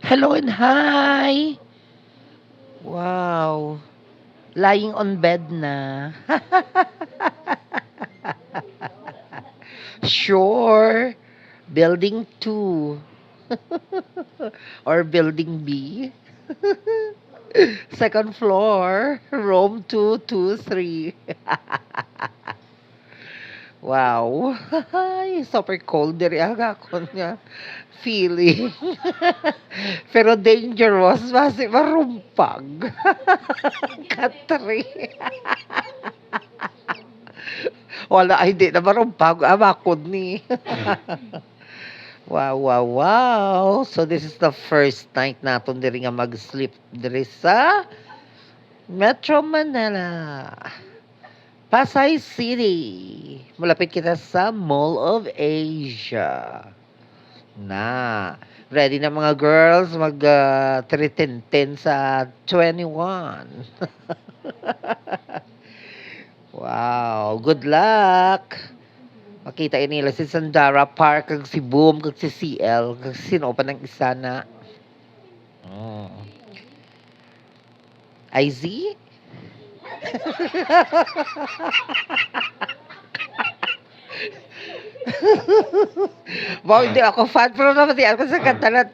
Hello and hi! Wow! Lying on bed na. Sure! Building 2. Or Building B. Second floor. Room 223. Wow! Super cold diri aga ako niya. Feeling. Pero dangerous. Basi marumpag. Katri. Wala, ay di na marumpag. Amakod ni. Wow, wow, wow. So this is the first night naton diri nga mag-sleep diri sa Metro Manila. Pasay City. Malapit kita sa Mall of Asia. Na. Ready na mga girls mag 3:10 sa 21. Wow, good luck. Makita nila si Sandara Park, kag si Boom, kag si CL, kag sino pa ng isa na. Mm. IZ? Wow, hindi ako fan, pero naman di ako sa kanta na.